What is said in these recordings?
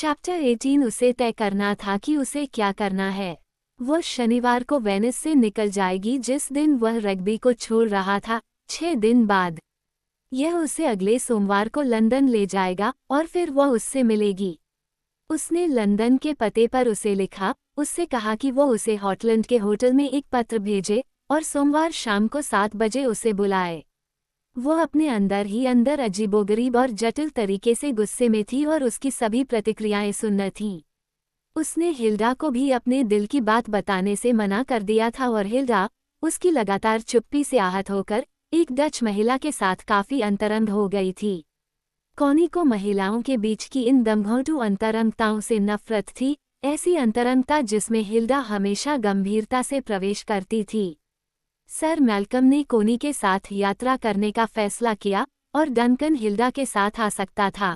Chapter 18 उसे तय करना था कि उसे क्या करना है। वह शनिवार को वेनिस से निकल जाएगी जिस दिन वह रग्बी को छोड़ रहा था। 6 दिन बाद यह उसे अगले सोमवार को लंदन ले जाएगा और फिर वह उससे मिलेगी। उसने लंदन के पते पर उसे लिखा, उससे कहा कि वो उसे हॉटलैंड के होटल में एक पत्र भेजे और सोमवार शाम को 7 बजे उसे बुलाए। वो अपने अंदर ही अंदर अजीबोगरीब और जटिल तरीके से गुस्से में थी और उसकी सभी प्रतिक्रियाएं सुन्न थीं। उसने हिल्डा को भी अपने दिल की बात बताने से मना कर दिया था और हिल्डा, उसकी लगातार चुप्पी से आहत होकर, एक डच महिला के साथ काफी अंतरंग हो गई थी। कॉनी को महिलाओं के बीच की इन दमघोंटू अंतरंगताओं से नफरत थी, ऐसी अंतरंगता जिसमें हिल्डा हमेशा गंभीरता से प्रवेश करती थी। सर मैल्कम ने कोनी के साथ यात्रा करने का फैसला किया और डंकन हिल्डा के साथ आ सकता था।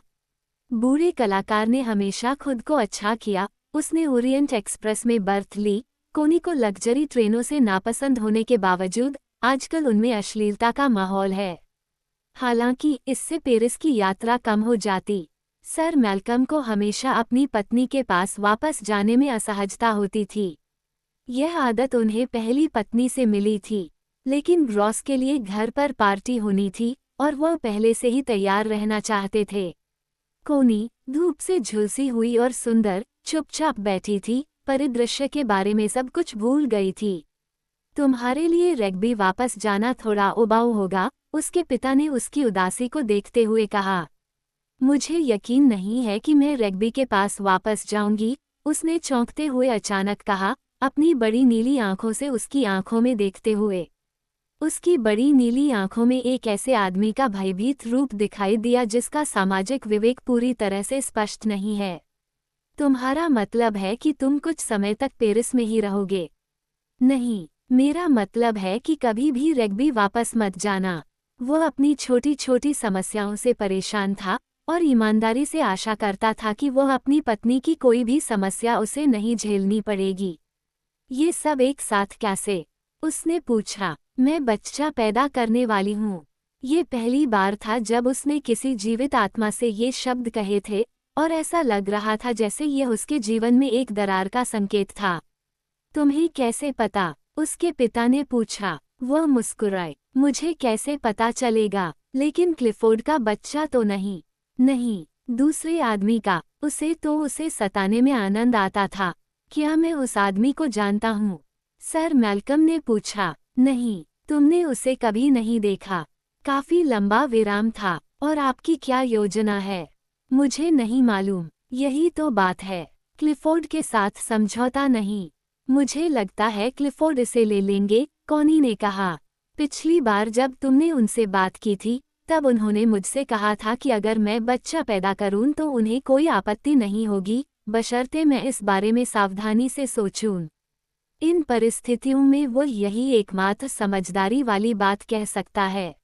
बूढ़े कलाकार ने हमेशा खुद को अच्छा किया, उसने ओरिएंट एक्सप्रेस में बर्थ ली। कोनी को लग्जरी ट्रेनों से नापसंद होने के बावजूद आजकल उनमें अश्लीलता का माहौल है। हालांकि इससे पेरिस की यात्रा कम हो जाती। सर मैल्कम को हमेशा अपनी पत्नी के पास वापस जाने में असहजता होती थी। यह आदत उन्हें पहली पत्नी से मिली थी, लेकिन ग्रॉस के लिए घर पर पार्टी होनी थी और वह पहले से ही तैयार रहना चाहते थे। कोनी धूप से झुलसी हुई और सुंदर चुपचाप बैठी थी, परिदृश्य के बारे में सब कुछ भूल गई थी। तुम्हारे लिए रग्बी वापस जाना थोड़ा उबाऊ होगा, उसके पिता ने उसकी उदासी को देखते हुए कहा। मुझे यकीन नहीं है कि मैं रग्बी के पास वापस जाऊंगी, उसने चौंकते हुए अचानक कहा, अपनी बड़ी नीली आंखों से उसकी आंखों में देखते हुए। उसकी बड़ी नीली आंखों में एक ऐसे आदमी का भयभीत रूप दिखाई दिया जिसका सामाजिक विवेक पूरी तरह से स्पष्ट नहीं है। तुम्हारा मतलब है कि तुम कुछ समय तक पेरिस में ही रहोगे? नहीं, मेरा मतलब है कि कभी भी रग्बी वापस मत जाना। वह अपनी छोटी छोटी समस्याओं से परेशान था और ईमानदारी से आशा करता था कि वह अपनी पत्नी की कोई भी समस्या उसे नहीं झेलनी पड़ेगी। ये सब एक साथ कैसे? उसने पूछा। मैं बच्चा पैदा करने वाली हूँ। ये पहली बार था जब उसने किसी जीवित आत्मा से ये शब्द कहे थे और ऐसा लग रहा था जैसे यह उसके जीवन में एक दरार का संकेत था। तुम्हें कैसे पता? उसके पिता ने पूछा। वह मुस्कुराए। मुझे कैसे पता चलेगा? लेकिन क्लिफोर्ड का बच्चा तो नहीं। नहीं, दूसरे आदमी का। उसे सताने में आनंद आता था। क्या मैं उस आदमी को जानता हूँ? सर मैल्कम ने पूछा। नहीं, तुमने उसे कभी नहीं देखा। काफी लंबा विराम था। और आपकी क्या योजना है? मुझे नहीं मालूम। यही तो बात है। क्लिफोर्ड के साथ समझौता नहीं। मुझे लगता है क्लिफोर्ड इसे ले लेंगे, कॉनी ने कहा। पिछली बार जब तुमने उनसे बात की थी, तब उन्होंने मुझसे कहा था कि अगर मैं बच्चा पैदा करूं तो उन्हें कोई आपत्ति नहीं होगी, बशर्ते मैं इस बारे में सावधानी से सोचूं। इन परिस्थितियों में वो यही एकमात्र समझदारी वाली बात कह सकता है।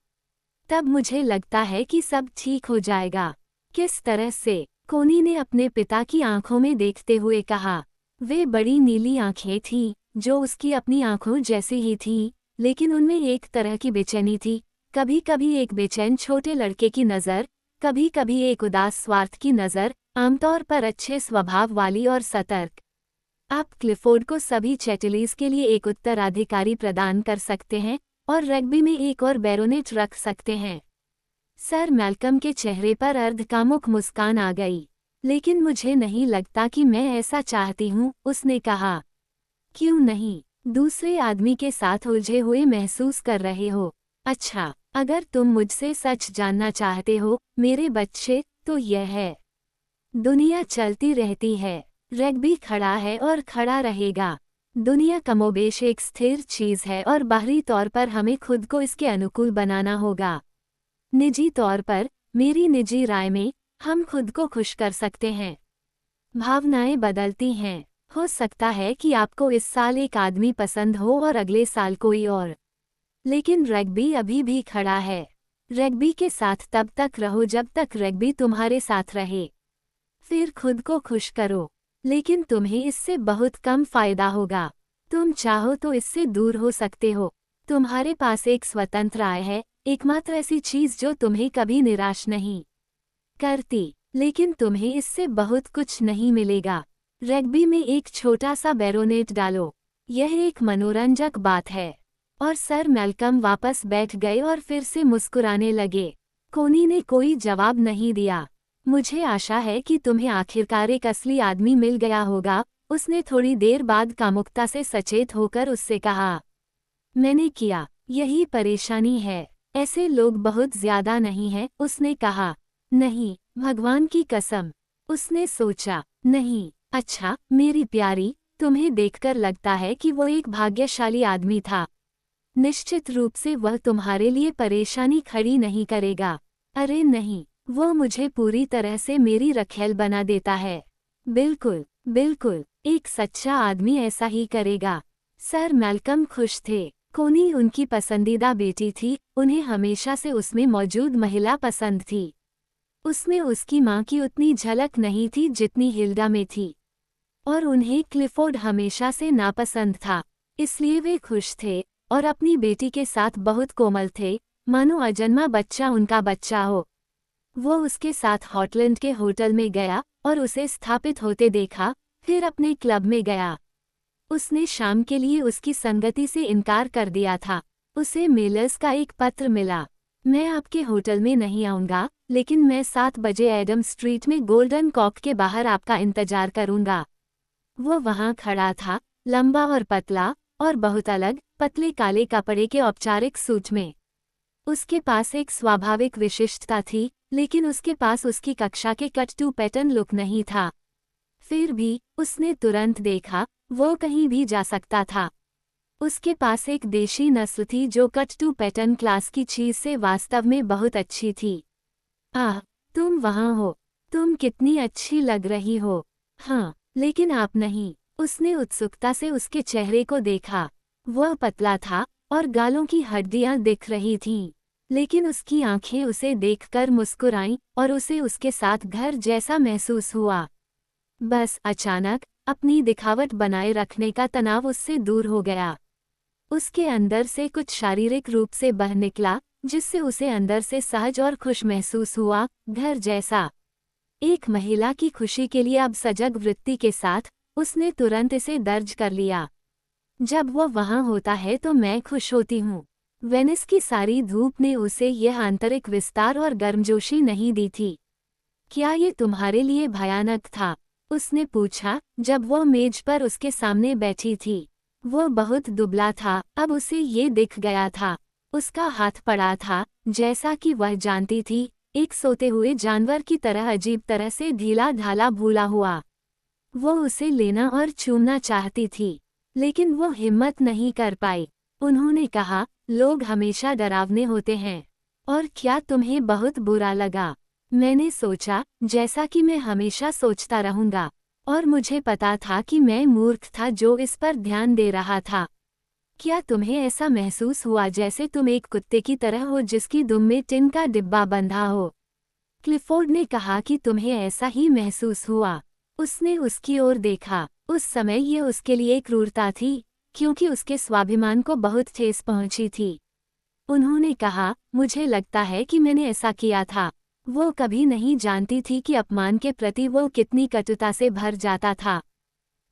तब मुझे लगता है कि सब ठीक हो जाएगा। किस तरह से? कोनी ने अपने पिता की आंखों में देखते हुए कहा। वे बड़ी नीली आंखें थीं, जो उसकी अपनी आंखों जैसी ही थीं, लेकिन उनमें एक तरह की बेचैनी थी, कभी कभी एक बेचैन छोटे लड़के की नज़र, कभी कभी एक उदास स्वार्थ की नज़र, आमतौर पर अच्छे स्वभाव वाली और सतर्क। आप क्लिफोर्ड को सभी चैटलीज के लिए एक उत्तराधिकारी प्रदान कर सकते हैं और रग्बी में एक और बैरोनेट रख सकते हैं। सर मैल्कम के चेहरे पर अर्धकामुक मुस्कान आ गई। लेकिन मुझे नहीं लगता कि मैं ऐसा चाहती हूँ, उसने कहा। क्यों नहीं? दूसरे आदमी के साथ उलझे हुए महसूस कर रहे हो? अच्छा, अगर तुम मुझसे सच जानना चाहते हो, मेरे बच्चे, तो यह है। दुनिया चलती रहती है। रग्बी खड़ा है और खड़ा रहेगा। दुनिया कमोबेश एक स्थिर चीज़ है और बाहरी तौर पर हमें खुद को इसके अनुकूल बनाना होगा। निजी तौर पर, मेरी निजी राय में, हम खुद को खुश कर सकते हैं। भावनाएं बदलती हैं। हो सकता है कि आपको इस साल एक आदमी पसंद हो और अगले साल कोई और। लेकिन रग्बी अभी भी खड़ा है। रग्बी के साथ तब तक रहो जब तक रग्बी तुम्हारे साथ रहे। फिर खुद को खुश करो। लेकिन तुम्हें इससे बहुत कम फायदा होगा। तुम चाहो तो इससे दूर हो सकते हो। तुम्हारे पास एक स्वतंत्र आय है, एकमात्र ऐसी चीज जो तुम्हें कभी निराश नहीं करती। लेकिन तुम्हें इससे बहुत कुछ नहीं मिलेगा। रग्बी में एक छोटा सा बैरोनेट डालो, यह एक मनोरंजक बात है। और सर मैल्कम वापस बैठ गए और फिर से मुस्कुराने लगे। कोनी ने कोई जवाब नहीं दिया। मुझे आशा है कि तुम्हें आखिरकार एक असली आदमी मिल गया होगा, उसने थोड़ी देर बाद कामुकता से सचेत होकर उससे कहा। मैंने किया, यही परेशानी है, ऐसे लोग बहुत ज्यादा नहीं हैं, उसने कहा। नहीं, भगवान की कसम, उसने सोचा। नहीं, अच्छा मेरी प्यारी, तुम्हें देखकर लगता है कि वो एक भाग्यशाली आदमी था। निश्चित रूप से वह तुम्हारे लिए परेशानी खड़ी नहीं करेगा। अरे नहीं, वो मुझे पूरी तरह से मेरी रखेल बना देता है। बिल्कुल, बिल्कुल, एक सच्चा आदमी ऐसा ही करेगा। सर मैल्कम खुश थे। कोनी उनकी पसंदीदा बेटी थी, उन्हें हमेशा से उसमें मौजूद महिला पसंद थी। उसमें उसकी माँ की उतनी झलक नहीं थी जितनी हिल्डा में थी। और उन्हें क्लिफोर्ड हमेशा से नापसंद था, इसलिए वे खुश थे और अपनी बेटी के साथ बहुत कोमल थे, मानो अजन्मा बच्चा उनका बच्चा हो। वो उसके साथ हॉटलैंड के होटल में गया और उसे स्थापित होते देखा, फिर अपने क्लब में गया। उसने शाम के लिए उसकी संगति से इनकार कर दिया था। उसे मेलर्स का एक पत्र मिला। मैं आपके होटल में नहीं आऊंगा, लेकिन मैं 7 बजे एडम स्ट्रीट में गोल्डन कॉक के बाहर आपका इंतजार करूंगा। वो वहां खड़ा था, लंबा और पतला, और बहुत अलग, पतले काले कपड़े के औपचारिक सूट में। उसके पास एक स्वाभाविक विशिष्टता थी, लेकिन उसके पास उसकी कक्षा के कट टू पैटर्न लुक नहीं था। फिर भी, उसने तुरंत देखा, वो कहीं भी जा सकता था। उसके पास एक देशी नस्ल थी जो कट टू पैटर्न क्लास की चीज से वास्तव में बहुत अच्छी थी। आह, तुम वहाँ हो, तुम कितनी अच्छी लग रही हो। हाँ, लेकिन आप नहीं। उसने उत्सुकता से उसके चेहरे को देखा। वह पतला था और गालों की हड्डियां दिख रही थीं, लेकिन उसकी आंखें उसे देखकर मुस्कुराईं और उसे उसके साथ घर जैसा महसूस हुआ। बस अचानक अपनी दिखावट बनाए रखने का तनाव उससे दूर हो गया। उसके अंदर से कुछ शारीरिक रूप से बह निकला, जिससे उसे अंदर से सहज और खुश महसूस हुआ, घर जैसा। एक महिला की खुशी के लिए अब सजग वृत्ति के साथ उसने तुरंत इसे दर्ज कर लिया। जब वो वहाँ होता है तो मैं खुश होती हूँ। वेनिस की सारी धूप ने उसे यह आंतरिक विस्तार और गर्मजोशी नहीं दी थी। क्या ये तुम्हारे लिए भयानक था? उसने पूछा, जब वो मेज पर उसके सामने बैठी थी। वो बहुत दुबला था, अब उसे ये दिख गया था। उसका हाथ पड़ा था, जैसा कि वह जानती थी, एक सोते हुए जानवर की तरह अजीब तरह से ढीला ढाला भूला हुआ। वो उसे लेना और छूना चाहती थी, लेकिन वो हिम्मत नहीं कर पाई। उन्होंने कहा, लोग हमेशा डरावने होते हैं। और क्या तुम्हें बहुत बुरा लगा? मैंने सोचा, जैसा कि मैं हमेशा सोचता रहूंगा, और मुझे पता था कि मैं मूर्ख था जो इस पर ध्यान दे रहा था। क्या तुम्हें ऐसा महसूस हुआ जैसे तुम एक कुत्ते की तरह हो जिसकी दुम में टिन का डिब्बा बंधा हो? क्लिफोर्ड ने कहा कि तुम्हें ऐसा ही महसूस हुआ। उसने उसकी ओर देखा। उस समय ये उसके लिए क्रूरता थी, क्योंकि उसके स्वाभिमान को बहुत ठेस पहुंची थी। उन्होंने कहा, मुझे लगता है कि मैंने ऐसा किया था। वो कभी नहीं जानती थी कि अपमान के प्रति वो कितनी कटुता से भर जाता था।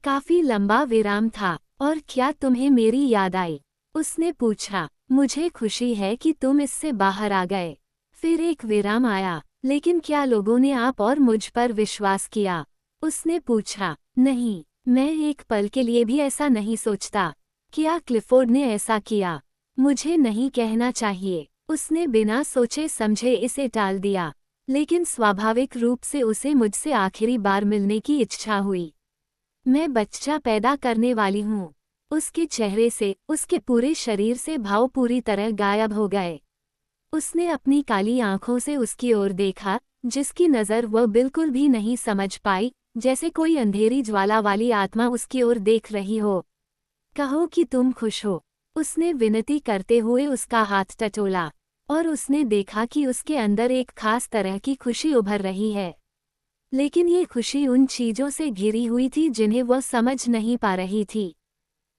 काफी लंबा विराम था। और क्या तुम्हें मेरी याद आई? उसने पूछा। मुझे खुशी है कि तुम इससे बाहर आ गए। फिर एक विराम आया। लेकिन क्या लोगों ने आप और मुझ पर विश्वास किया? उसने पूछा। नहीं, मैं एक पल के लिए भी ऐसा नहीं सोचता। क्या क्लिफोर्ड ने ऐसा किया? मुझे नहीं कहना चाहिए। उसने बिना सोचे समझे इसे टाल दिया, लेकिन स्वाभाविक रूप से उसे मुझसे आखिरी बार मिलने की इच्छा हुई। मैं बच्चा पैदा करने वाली हूँ। उसके चेहरे से, उसके पूरे शरीर से भाव पूरी तरह गायब हो गए। उसने अपनी काली आंखों से उसकी ओर देखा, जिसकी नज़र वह बिल्कुल भी नहीं समझ पाई, जैसे कोई अंधेरी ज्वाला वाली आत्मा उसकी ओर देख रही हो। कहो कि तुम खुश हो, उसने विनती करते हुए उसका हाथ टटोला, और उसने देखा कि उसके अंदर एक खास तरह की खुशी उभर रही है। लेकिन ये खुशी उन चीजों से घिरी हुई थी जिन्हें वह समझ नहीं पा रही थी।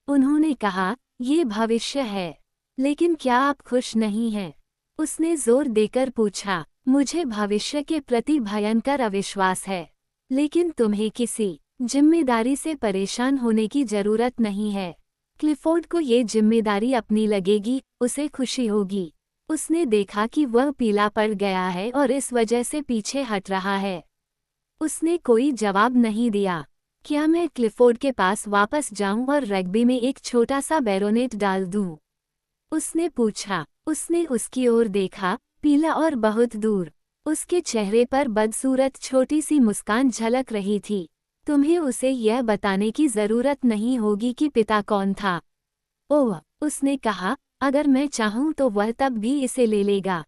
उन्होंने कहा, ये भविष्य है। लेकिन क्या आप खुश नहीं हैं? उसने जोर देकर पूछा। मुझे भविष्य के प्रति भयंकर अविश्वास है, लेकिन तुम्हें किसी जिम्मेदारी से परेशान होने की जरूरत नहीं है। क्लिफोर्ड को ये जिम्मेदारी अपनी लगेगी, उसे खुशी होगी। उसने देखा कि वह पीला पड़ गया है और इस वजह से पीछे हट रहा है। उसने कोई जवाब नहीं दिया। क्या मैं क्लिफोर्ड के पास वापस जाऊं और रग्बी में एक छोटा सा बैरोनेट डाल दूं? उसने पूछा। उसने उसकी ओर देखा, पीला और बहुत दूर। उसके चेहरे पर बदसूरत छोटी सी मुस्कान झलक रही थी। तुम्हें उसे यह बताने की जरूरत नहीं होगी कि पिता कौन था। ओह, उसने कहा, अगर मैं चाहूं तो वह तब भी इसे ले लेगा।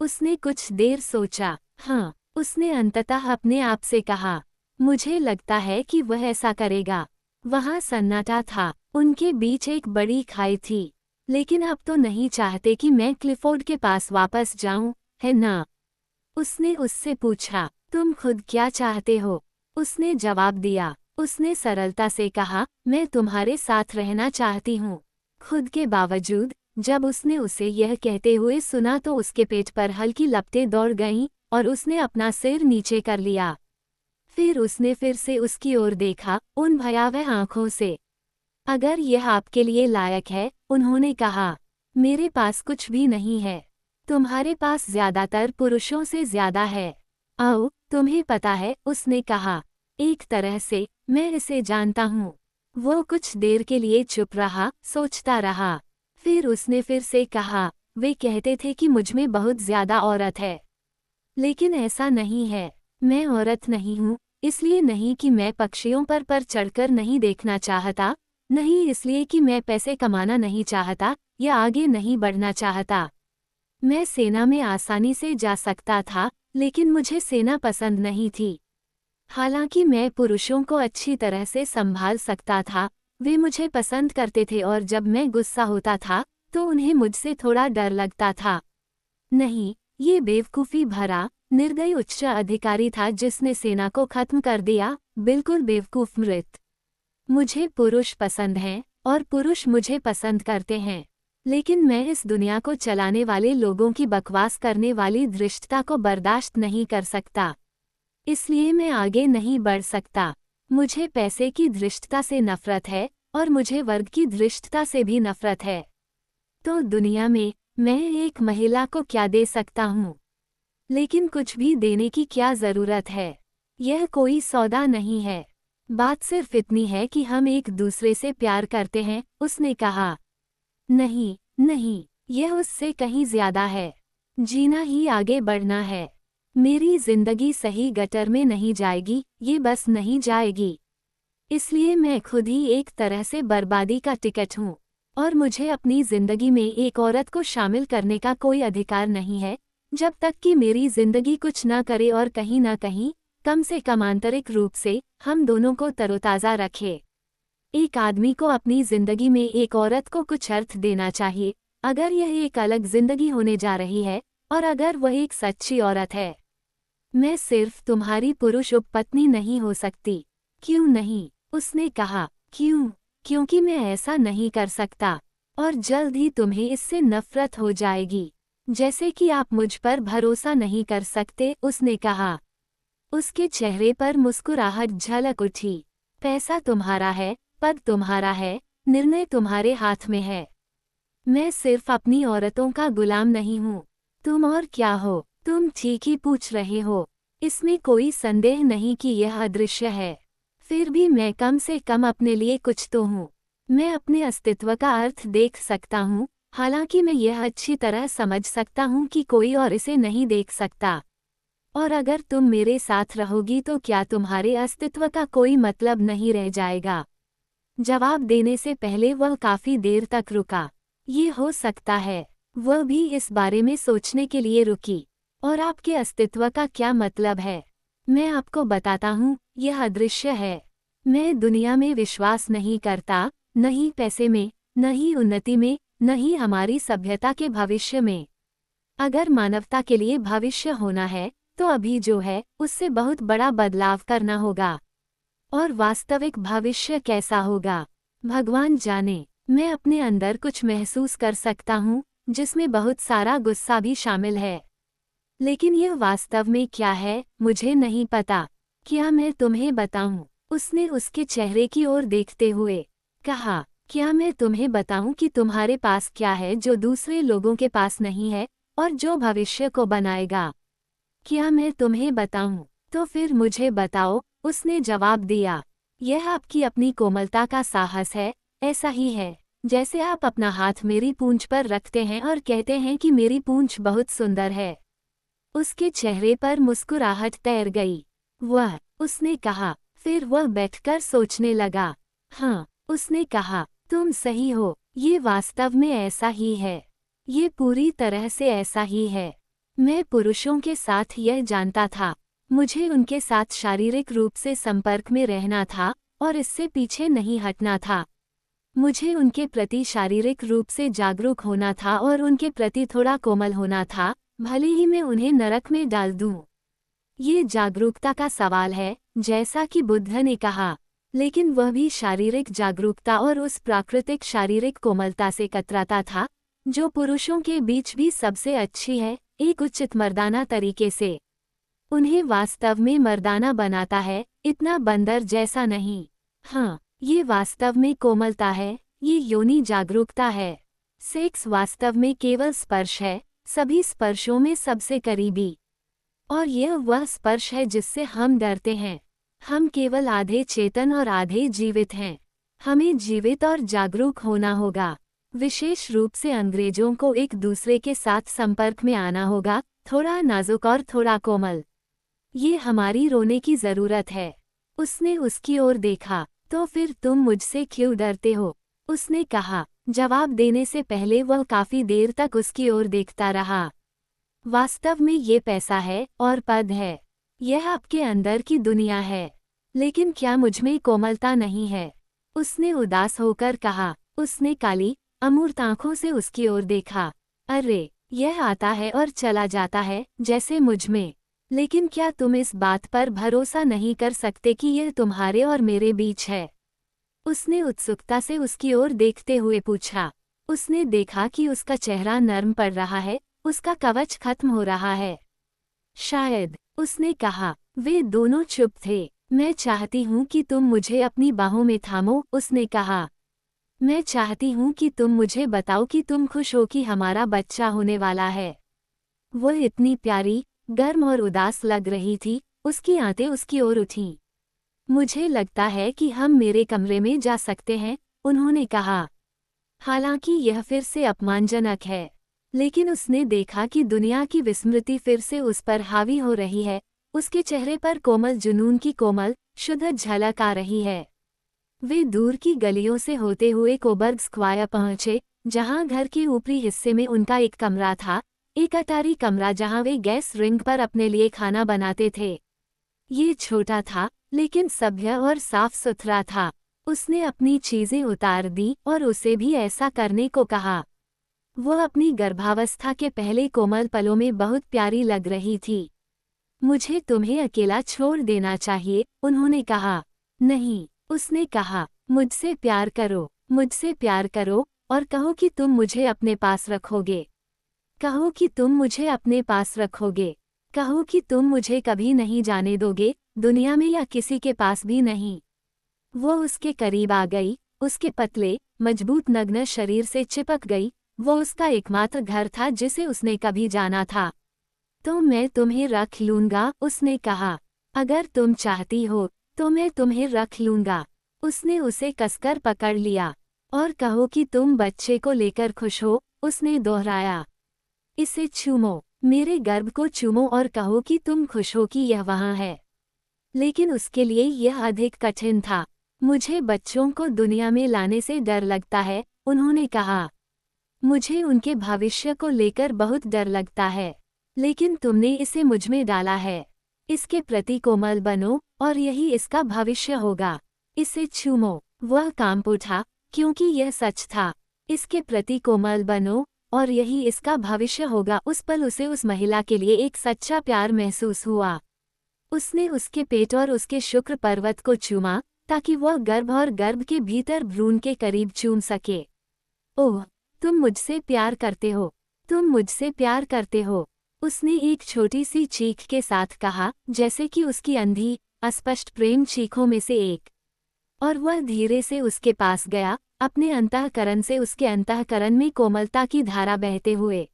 उसने कुछ देर सोचा। हाँ, उसने अंततः अपने आप से कहा, मुझे लगता है कि वह ऐसा करेगा। वहां सन्नाटा था। उनके बीच एक बड़ी खाई थी। लेकिन अब तो नहीं चाहते कि मैं क्लिफोर्ड के पास वापस जाऊं, है ना? उसने उससे पूछा, तुम खुद क्या चाहते हो? उसने जवाब दिया। उसने सरलता से कहा, मैं तुम्हारे साथ रहना चाहती हूँ। खुद के बावजूद, जब उसने उसे यह कहते हुए सुना तो उसके पेट पर हल्की लपटें दौड़ गईं और उसने अपना सिर नीचे कर लिया। फिर उसने फिर से उसकी ओर देखा, उन भयावह आंखों से। अगर यह आपके लिए लायक है, उन्होंने कहा, मेरे पास कुछ भी नहीं है। तुम्हारे पास ज्यादातर पुरुषों से ज्यादा है। आओ, तुम्हें पता है, उसने कहा। एक तरह से, मैं इसे जानता हूँ। वो कुछ देर के लिए चुप रहा, सोचता रहा। फिर उसने फिर से कहा, वे कहते थे कि मुझमें बहुत ज्यादा औरत है। लेकिन ऐसा नहीं है। मैं औरत नहीं हूँ, इसलिए नहीं कि मैं पक्षियों पर चढ़कर नहीं देखना चाहता, नहीं इसलिए कि मैं पैसे कमाना नहीं चाहता या आगे नहीं बढ़ना चाहता। मैं सेना में आसानी से जा सकता था, लेकिन मुझे सेना पसंद नहीं थी। हालांकि मैं पुरुषों को अच्छी तरह से संभाल सकता था, वे मुझे पसंद करते थे और जब मैं गुस्सा होता था, तो उन्हें मुझसे थोड़ा डर लगता था। नहीं, ये बेवकूफ़ी भरा, निर्दयी उच्च अधिकारी था जिसने सेना को खत्म कर दिया, बिल्कुल बेवकूफ़ मृत। मुझे पुरुष पसंद हैं, और पुरुष मुझे पसंद करते हैं। लेकिन मैं इस दुनिया को चलाने वाले लोगों की बकवास करने वाली धृष्टता को बर्दाश्त नहीं कर सकता। इसलिए मैं आगे नहीं बढ़ सकता। मुझे पैसे की धृष्टता से नफरत है, और मुझे वर्ग की धृष्टता से भी नफरत है। तो दुनिया में, मैं एक महिला को क्या दे सकता हूँ? लेकिन कुछ भी देने की क्या ज़रूरत है? यह कोई सौदा नहीं है। बात सिर्फ इतनी है कि हम एक दूसरे से प्यार करते हैं, उसने कहा। नहीं, नहीं, यह उससे कहीं ज्यादा है। जीना ही आगे बढ़ना है। मेरी जिंदगी सही गटर में नहीं जाएगी, ये बस नहीं जाएगी। इसलिए मैं खुद ही एक तरह से बर्बादी का टिकट हूँ, और मुझे अपनी जिंदगी में एक औरत को शामिल करने का कोई अधिकार नहीं है, जब तक कि मेरी जिंदगी कुछ ना करे और कहीं ना कहीं, कम से कम आंतरिक रूप से, हम दोनों को तरोताज़ा रखे। एक आदमी को अपनी जिंदगी में एक औरत को कुछ अर्थ देना चाहिए, अगर यह एक अलग जिंदगी होने जा रही है, और अगर वह एक सच्ची औरत है। मैं सिर्फ तुम्हारी पुरुष उपपत्नी नहीं हो सकती। क्यों नहीं? उसने कहा। क्यों? क्योंकि मैं ऐसा नहीं कर सकता, और जल्द ही तुम्हें इससे नफरत हो जाएगी, जैसे कि आप मुझ पर भरोसा नहीं कर सकते, उसने कहा। उसके चेहरे पर मुस्कुराहट झलक उठी। पैसा तुम्हारा है, पद तुम्हारा है, निर्णय तुम्हारे हाथ में है। मैं सिर्फ अपनी औरतों का गुलाम नहीं हूँ। तुम और क्या हो? तुम ठीक ही पूछ रहे हो। इसमें कोई संदेह नहीं कि यह अदृश्य है। फिर भी मैं कम से कम अपने लिए कुछ तो हूँ। मैं अपने अस्तित्व का अर्थ देख सकता हूँ, हालांकि मैं यह अच्छी तरह समझ सकता हूँ कि कोई और इसे नहीं देख सकता। और अगर तुम मेरे साथ रहोगी तो क्या तुम्हारे अस्तित्व का कोई मतलब नहीं रह जाएगा? जवाब देने से पहले वह काफी देर तक रुका। ये हो सकता है। वह भी इस बारे में सोचने के लिए रुकी। और आपके अस्तित्व का क्या मतलब है? मैं आपको बताता हूँ, यह अदृश्य है। मैं दुनिया में विश्वास नहीं करता, न ही पैसे में, न ही उन्नति में, न ही हमारी सभ्यता के भविष्य में। अगर मानवता के लिए भविष्य होना है, तो अभी जो है, उससे बहुत बड़ा बदलाव करना होगा। और वास्तविक भविष्य कैसा होगा, भगवान जाने। मैं अपने अंदर कुछ महसूस कर सकता हूँ, जिसमें बहुत सारा गुस्सा भी शामिल है। लेकिन यह वास्तव में क्या है, मुझे नहीं पता। क्या मैं तुम्हें बताऊं? उसने उसके चेहरे की ओर देखते हुए कहा, क्या मैं तुम्हें बताऊं कि तुम्हारे पास क्या है जो दूसरे लोगों के पास नहीं है और जो भविष्य को बनाएगा? क्या मैं तुम्हें बताऊं? तो फिर मुझे बताओ, उसने जवाब दिया। यह आपकी अपनी कोमलता का साहस है, ऐसा ही है जैसे आप अपना हाथ मेरी पूंछ पर रखते हैं और कहते हैं कि मेरी पूंछ बहुत सुंदर है। उसके चेहरे पर मुस्कुराहट तैर गई। उसने कहा। फिर वह बैठकर सोचने लगा। हाँ, उसने कहा, तुम सही हो, ये वास्तव में ऐसा ही है। ये पूरी तरह से ऐसा ही है। मैं पुरुषों के साथ यह जानता था। मुझे उनके साथ शारीरिक रूप से संपर्क में रहना था और इससे पीछे नहीं हटना था। मुझे उनके प्रति शारीरिक रूप से जागरूक होना था और उनके प्रति थोड़ा कोमल होना था, भले ही मैं उन्हें नरक में डाल दूं। ये जागरूकता का सवाल है, जैसा कि बुद्ध ने कहा, लेकिन वह भी शारीरिक जागरूकता और उस प्राकृतिक शारीरिक कोमलता से कतराता था, जो पुरुषों के बीच भी सबसे अच्छी है, एक उचित मर्दाना तरीके से। उन्हें वास्तव में मर्दाना बनाता है, इतना बंदर जैसा नहीं। हाँ, ये वास्तव में कोमलता है, ये योनि जागरूकता है। सेक्स वास्तव में केवल स्पर्श है, सभी स्पर्शों में सबसे करीबी। और यह वह स्पर्श है जिससे हम डरते हैं। हम केवल आधे चेतन और आधे जीवित हैं। हमें जीवित और जागरूक होना होगा। विशेष रूप से अंग्रेजों को एक दूसरे के साथ संपर्क में आना होगा, थोड़ा नाजुक और थोड़ा कोमल। ये हमारी रोने की जरूरत है। उसने उसकी ओर देखा। तो फिर तुम मुझसे क्यों डरते हो? उसने कहा। जवाब देने से पहले वह काफी देर तक उसकी ओर देखता रहा। वास्तव में ये पैसा है और पद है। यह आपके अंदर की दुनिया है। लेकिन क्या मुझमें कोमलता नहीं है? उसने उदास होकर कहा। उसने काली, अमूर्त आंखों से उसकी ओर देखा। अरे, यह आता है और चला जाता है, जैसे मुझमें। लेकिन क्या तुम इस बात पर भरोसा नहीं कर सकते कि यह तुम्हारे और मेरे बीच है? उसने उत्सुकता से उसकी ओर देखते हुए पूछा। उसने देखा कि उसका चेहरा नर्म पड़ रहा है, उसका कवच खत्म हो रहा है। शायद, उसने कहा। वे दोनों चुप थे। मैं चाहती हूँ कि तुम मुझे अपनी बाहों में थामो, उसने कहा। मैं चाहती हूँ कि तुम मुझे बताओ कि तुम खुश हो कि हमारा बच्चा होने वाला है। वह इतनी प्यारी, गर्म और उदास लग रही थी, उसकी आंखें उसकी ओर उठीं। मुझे लगता है कि हम मेरे कमरे में जा सकते हैं, उन्होंने कहा। हालांकि यह फिर से अपमानजनक है, लेकिन उसने देखा कि दुनिया की विस्मृति फिर से उस पर हावी हो रही है, उसके चेहरे पर कोमल जुनून की कोमल, शुद्ध झलक आ रही है। वे दूर की गलियों से होते हुए कोबर्ग स्क्वायर पहुंचे, जहां घर के ऊपरी हिस्से में उनका एक कमरा था, एक अटारी कमरा जहां वे गैस रिंग पर अपने लिए खाना बनाते थे। ये छोटा था, लेकिन सभ्य और साफ सुथरा था। उसने अपनी चीजें उतार दी और उसे भी ऐसा करने को कहा। वह अपनी गर्भावस्था के पहले कोमल पलों में बहुत प्यारी लग रही थी। मुझे तुम्हें अकेला छोड़ देना चाहिए, उन्होंने कहा। नहीं, उसने कहा, मुझसे प्यार करो, मुझसे प्यार करो, और कहो कि तुम मुझे अपने पास रखोगे। कहो कि तुम मुझे अपने पास रखोगे। कहो कि तुम मुझे कभी नहीं जाने दोगे, दुनिया में या किसी के पास भी नहीं। वो उसके करीब आ गई, उसके पतले, मजबूत नग्न शरीर से चिपक गई। वो उसका एकमात्र घर था जिसे उसने कभी जाना था। तो मैं तुम्हें रख लूंगा, उसने कहा। अगर तुम चाहती हो, तो मैं तुम्हें रख लूंगा। उसने उसे कसकर पकड़ लिया। और कहो कि तुम बच्चे को लेकर खुश हो, उसने दोहराया। इसे चूमो, मेरे गर्भ को चूमो और कहो कि तुम खुश हो कि यह वहाँ है। लेकिन उसके लिए यह अधिक कठिन था। मुझे बच्चों को दुनिया में लाने से डर लगता है, उन्होंने कहा। मुझे उनके भविष्य को लेकर बहुत डर लगता है। लेकिन तुमने इसे मुझमें डाला है। इसके प्रति कोमल बनो, और यही इसका भविष्य होगा। इसे चूमो। वह कांप उठा, क्योंकि यह सच था। इसके प्रति कोमल बनो, और यही इसका भविष्य होगा। उस पल उसे उस महिला के लिए एक सच्चा प्यार महसूस हुआ। उसने उसके पेट और उसके शुक्र पर्वत को चूमा, ताकि वह गर्भ और गर्भ के भीतर भ्रूण के करीब चूम सके। ओह, तुम मुझसे प्यार करते हो, तुम मुझसे प्यार करते हो। उसने एक छोटी सी चीख के साथ कहा, जैसे कि उसकी अंधी, अस्पष्ट प्रेम चीखों में से एक। और वह धीरे से उसके पास गया, अपने अंतःकरण से उसके अंतःकरण में कोमलता की धारा बहते हुए।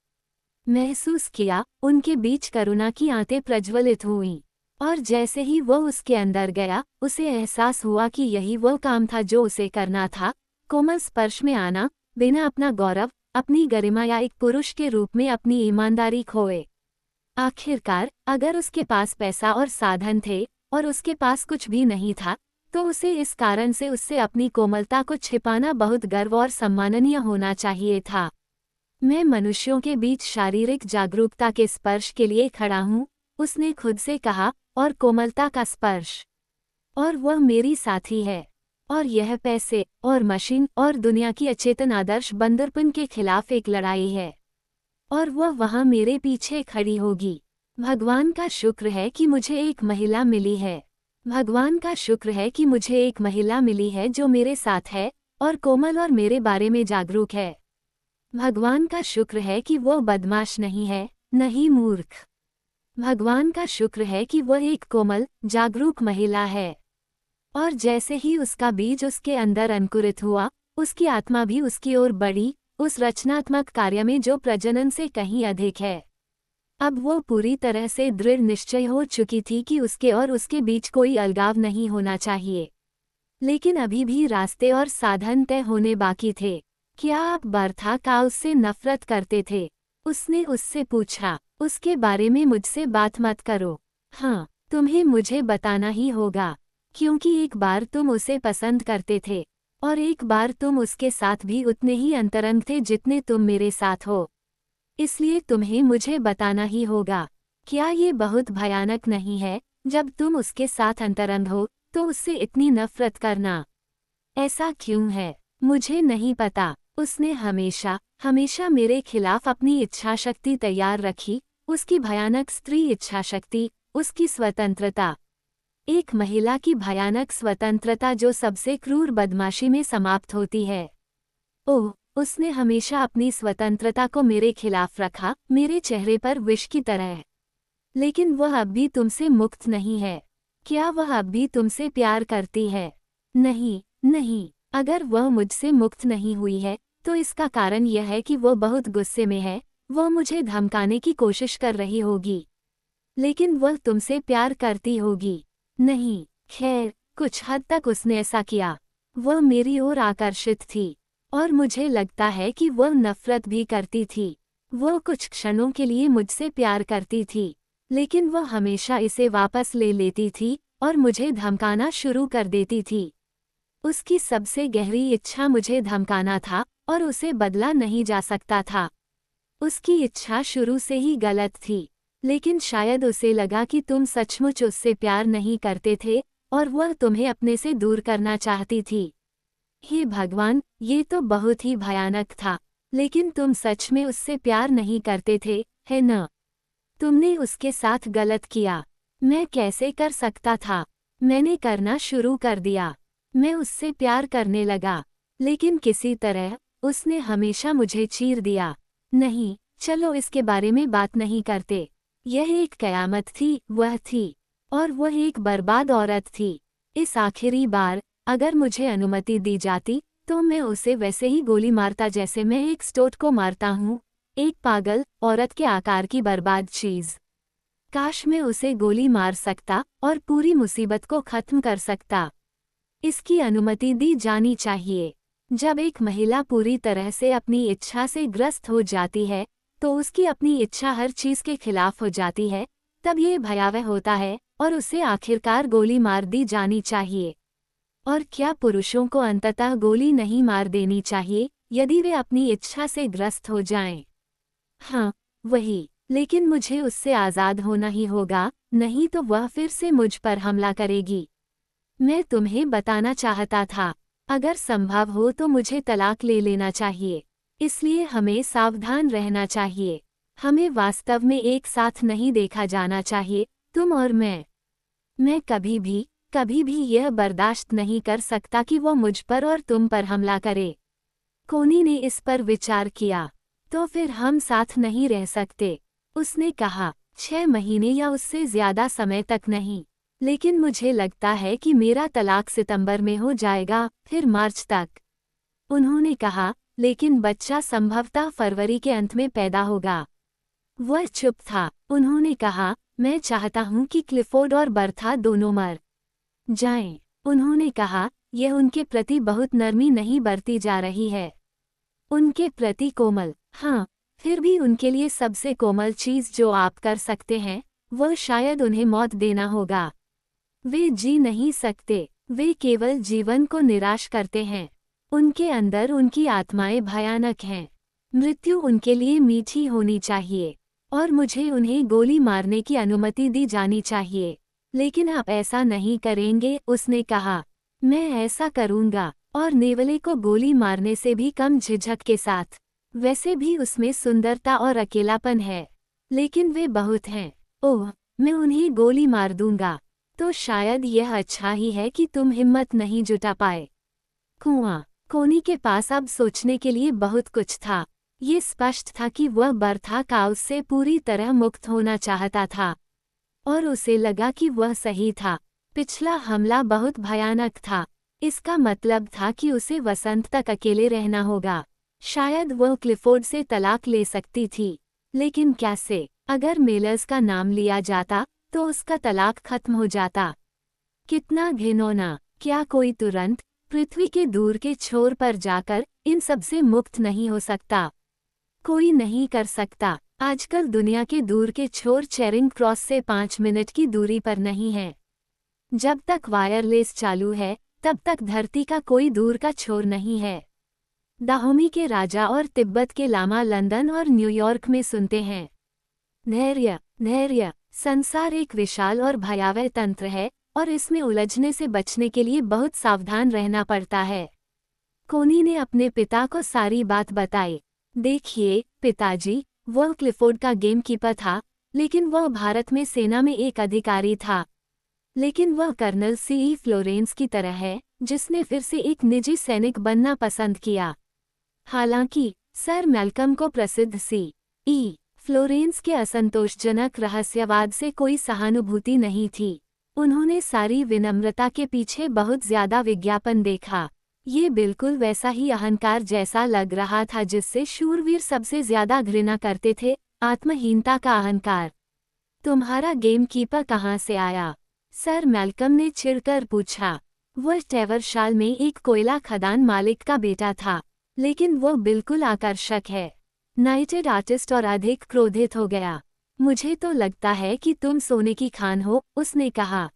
महसूस किया, उनके बीच करुणा की आंतें प्रज्वलित हुईं। और जैसे ही वो उसके अंदर गया, उसे एहसास हुआ कि यही वो काम था जो उसे करना था, कोमल स्पर्श में आना, बिना अपना गौरव, अपनी गरिमा या एक पुरुष के रूप में अपनी ईमानदारी खोए। आखिरकार, अगर उसके पास पैसा और साधन थे, और उसके पास कुछ भी नहीं था, तो उसे इस कारण से उससे अपनी कोमलता को छिपाना बहुत गर्व और सम्माननीय होना चाहिए था। मैं मनुष्यों के बीच शारीरिक जागरूकता के स्पर्श के लिए खड़ा हूँ, उसने खुद से कहा, और कोमलता का स्पर्श। और वह मेरी साथी है। और यह पैसे, और मशीन, और दुनिया की अचेतन आदर्श बंदरपन के खिलाफ एक लड़ाई है। और वह वहाँ मेरे पीछे खड़ी होगी। भगवान का शुक्र है कि मुझे एक महिला मिली है। भगवान का शुक्र है कि मुझे एक महिला मिली है जो मेरे साथ है, और कोमल और मेरे बारे में जागरूक है। भगवान का शुक्र है कि वो बदमाश नहीं है, नहीं मूर्ख। भगवान का शुक्र है कि वह एक कोमल, जागरूक महिला है। और जैसे ही उसका बीज उसके अंदर अंकुरित हुआ, उसकी आत्मा भी उसकी ओर बढ़ी, उस रचनात्मक कार्य में जो प्रजनन से कहीं अधिक है। अब वो पूरी तरह से दृढ़ निश्चय हो चुकी थी कि उसके और उसके बीच कोई अलगाव नहीं होना चाहिए। लेकिन अभी भी रास्ते और साधन तय होने बाकी थे। क्या आप बर्था का उससे नफरत करते थे? उसने उससे पूछा। उसके बारे में मुझसे बात मत करो। हाँ, तुम्हें मुझे बताना ही होगा, क्योंकि एक बार तुम उसे पसंद करते थे, और एक बार तुम उसके साथ भी उतने ही अंतरंग थे जितने तुम मेरे साथ हो। इसलिए तुम्हें मुझे बताना ही होगा। क्या ये बहुत भयानक नहीं है, जब तुम उसके साथ अंतरंग हो, तो उससे इतनी नफरत करना? ऐसा क्यों है? मुझे नहीं पता। उसने हमेशा, हमेशा मेरे खिलाफ अपनी इच्छाशक्ति तैयार रखी, उसकी भयानक स्त्री इच्छाशक्ति, उसकी स्वतंत्रता। एक महिला की भयानक स्वतंत्रता जो सबसे क्रूर बदमाशी में समाप्त होती है। ओह, उसने हमेशा अपनी स्वतंत्रता को मेरे खिलाफ रखा, मेरे चेहरे पर विष की तरह। लेकिन वह अब भी तुमसे मुक्त नहीं है। क्या वह अब भी तुमसे प्यार करती है? नहीं, नहीं। अगर वह मुझसे मुक्त नहीं हुई है, तो इसका कारण यह है कि वो बहुत गुस्से में है, वह मुझे धमकाने की कोशिश कर रही होगी। लेकिन वह तुमसे प्यार करती होगी। नहीं, खैर, कुछ हद तक उसने ऐसा किया। वह मेरी ओर आकर्षित थी, और मुझे लगता है कि वह नफरत भी करती थी। वह कुछ क्षणों के लिए मुझसे प्यार करती थी, लेकिन वह हमेशा इसे वापस ले लेती थी, और मुझे धमकाना शुरू कर देती थी। उसकी सबसे गहरी इच्छा मुझे धमकाना था, और उसे बदला नहीं जा सकता था। उसकी इच्छा शुरू से ही गलत थी, लेकिन शायद उसे लगा कि तुम सचमुच उससे प्यार नहीं करते थे, और वह तुम्हें अपने से दूर करना चाहती थी। हे भगवान, ये तो बहुत ही भयानक था। लेकिन तुम सच में उससे प्यार नहीं करते थे, है न? तुमने उसके साथ गलत किया। मैं कैसे कर सकता था? मैंने करना शुरू कर दिया। मैं उससे प्यार करने लगा, लेकिन किसी तरह उसने हमेशा मुझे चीर दिया। नहीं, चलो इसके बारे में बात नहीं करते। यह एक कयामत थी, वह थी, और वह एक बर्बाद औरत थी। इस आखिरी बार, अगर मुझे अनुमति दी जाती, तो मैं उसे वैसे ही गोली मारता जैसे मैं एक स्टोट को मारता हूँ, एक पागल औरत के आकार की बर्बाद चीज। काश मैं उसे गोली मार सकता, और पूरी मुसीबत को खत्म कर सकता। इसकी अनुमति दी जानी चाहिए। जब एक महिला पूरी तरह से अपनी इच्छा से ग्रस्त हो जाती है, तो उसकी अपनी इच्छा हर चीज के खिलाफ हो जाती है, तब ये भयावह होता है, और उसे आखिरकार गोली मार दी जानी चाहिए। और क्या पुरुषों को अंततः गोली नहीं मार देनी चाहिए, यदि वे अपनी इच्छा से ग्रस्त हो जाएं? हाँ, वही। लेकिन मुझे उससे आज़ाद होना ही होगा, नहीं तो वह फिर से मुझ पर हमला करेगी। मैं तुम्हें बताना चाहता था, अगर संभव हो तो मुझे तलाक ले लेना चाहिए। इसलिए हमें सावधान रहना चाहिए। हमें वास्तव में एक साथ नहीं देखा जाना चाहिए, तुम और मैं। मैं कभी भी यह बर्दाश्त नहीं कर सकता कि वो मुझ पर और तुम पर हमला करे। कोनी ने इस पर विचार किया। तो फिर हम साथ नहीं रह सकते। उसने कहा, 6 महीने या उससे ज्यादा समय तक नहीं, लेकिन मुझे लगता है कि मेरा तलाक सितंबर में हो जाएगा, फिर मार्च तक। उन्होंने कहा, लेकिन बच्चा संभवतः फरवरी के अंत में पैदा होगा। वह चुप था। उन्होंने कहा, मैं चाहता हूं कि क्लिफोर्ड और बर्था दोनों मर जाएं। उन्होंने कहा, यह उनके प्रति बहुत नरमी नहीं बरती जा रही है। उनके प्रति कोमल, हाँ, फिर भी उनके लिए सबसे कोमल चीज जो आप कर सकते हैं, वह शायद उन्हें मौत देना होगा। वे जी नहीं सकते, वे केवल जीवन को निराश करते हैं। उनके अंदर उनकी आत्माएं भयानक हैं। मृत्यु उनके लिए मीठी होनी चाहिए, और मुझे उन्हें गोली मारने की अनुमति दी जानी चाहिए। लेकिन आप ऐसा नहीं करेंगे, उसने कहा। मैं ऐसा करूंगा, और नेवले को गोली मारने से भी कम झिझक के साथ। वैसे भी उसमें सुंदरता और अकेलापन है, लेकिन वे बहुत हैं। ओह, मैं उन्हें गोली मार दूंगा। तो शायद यह अच्छा ही है कि तुम हिम्मत नहीं जुटा पाए। कुआं। कोनी के पास अब सोचने के लिए बहुत कुछ था। ये स्पष्ट था कि वह बर्था काउस से पूरी तरह मुक्त होना चाहता था, और उसे लगा कि वह सही था। पिछला हमला बहुत भयानक था। इसका मतलब था कि उसे वसंत तक अकेले रहना होगा। शायद वह क्लिफोर्ड से तलाक ले सकती थी, लेकिन कैसे? अगर मेलर्स का नाम लिया जाता तो उसका तलाक खत्म हो जाता। कितना घिनौना! क्या कोई तुरंत पृथ्वी के दूर के छोर पर जाकर इन सब से मुक्त नहीं हो सकता? कोई नहीं कर सकता। आजकल दुनिया के दूर के छोर चेरिंग क्रॉस से 5 मिनट की दूरी पर नहीं है। जब तक वायरलेस चालू है, तब तक धरती का कोई दूर का छोर नहीं है। दाहोमी के राजा और तिब्बत के लामा लंदन और न्यूयॉर्क में सुनते हैं। धैर्य, धैर्य। संसार एक विशाल और भयावह तंत्र है, और इसमें उलझने से बचने के लिए बहुत सावधान रहना पड़ता है। कोनी ने अपने पिता को सारी बात बताई। देखिए, पिताजी, वह क्लिफोर्ड का गेमकीपर था, लेकिन वह भारत में सेना में एक अधिकारी था। लेकिन वह कर्नल C.E. फ्लोरेंस की तरह है, जिसने फिर से एक निजी सैनिक बनना पसंद किया। हालांकि सर मैल्कम को प्रसिद्ध C.E. फ्लोरेंस के असंतोषजनक रहस्यवाद से कोई सहानुभूति नहीं थी। उन्होंने सारी विनम्रता के पीछे बहुत ज्यादा विज्ञापन देखा। ये बिल्कुल वैसा ही अहंकार जैसा लग रहा था जिससे शूरवीर सबसे ज्यादा घृणा करते थे, आत्महीनता का अहंकार। तुम्हारा गेमकीपर कहाँ से आया? सर मैल्कम ने चिढ़कर पूछा। वह टेवरशाल में एक कोयला खदान मालिक का बेटा था, लेकिन वह बिल्कुल आकर्षक है। नाइटेड आर्टिस्ट और अधिक क्रोधित हो गया। मुझे तो लगता है कि तुम सोने की खान हो, उसने कहा।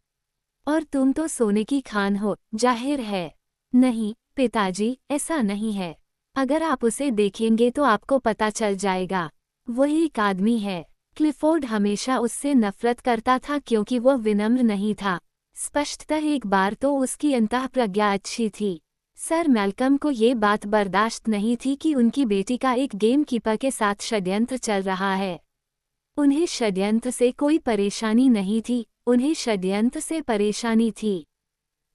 और तुम तो सोने की खान हो, जाहिर है। नहीं, पिताजी, ऐसा नहीं है। अगर आप उसे देखेंगे तो आपको पता चल जाएगा। वह एक आदमी है। क्लिफोर्ड हमेशा उससे नफरत करता था क्योंकि वह विनम्र नहीं था। स्पष्टतः एक बार तो उसकी अंतःप्रज्ञा अच्छी थी। सर मैल्कम को ये बात बर्दाश्त नहीं थी कि उनकी बेटी का एक गेमकीपर के साथ षड्यंत्र चल रहा है। उन्हें षड्यंत्र से कोई परेशानी नहीं थी, उन्हें षड्यंत्र से परेशानी थी।